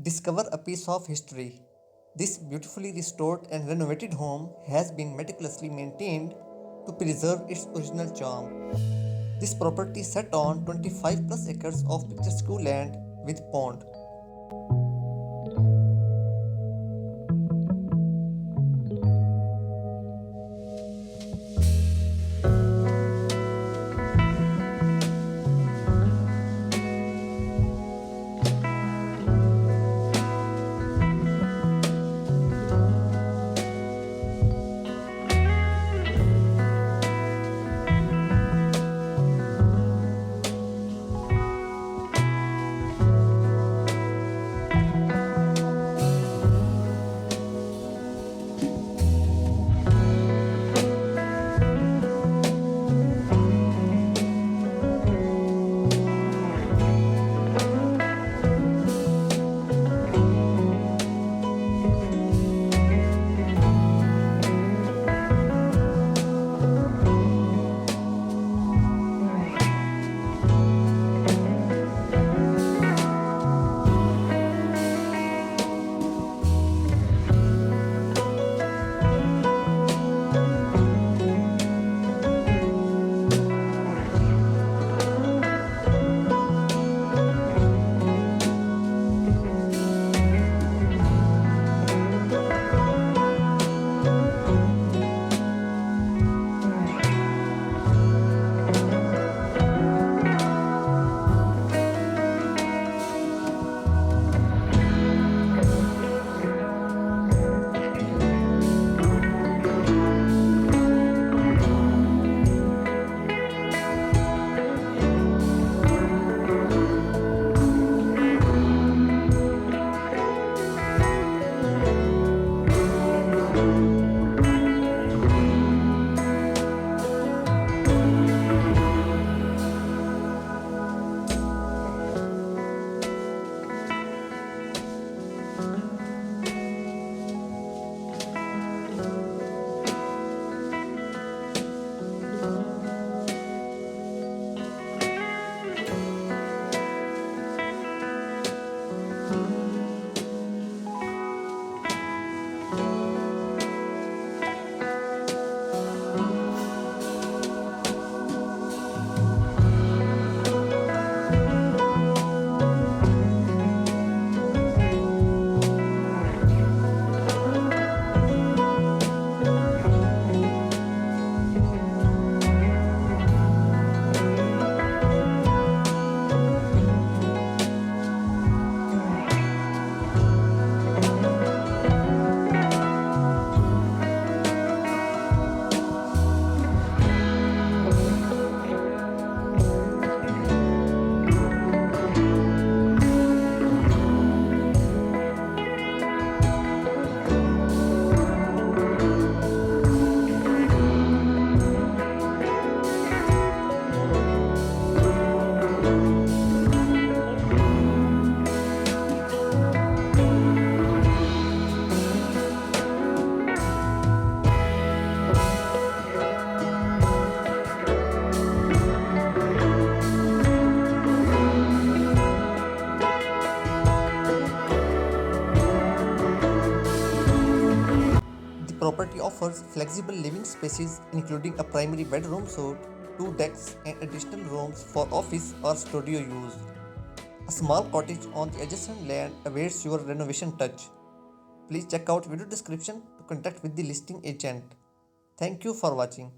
Discover a piece of history. This beautifully restored and renovated home has been meticulously maintained to preserve its original charm. This property sat on 25 plus acres of picturesque land with pond. The property offers flexible living spaces including a primary bedroom suite, two decks and additional rooms for office or studio use. A small cottage on the adjacent land awaits your renovation touch. Please check out video description to contact with the listing agent. Thank you for watching.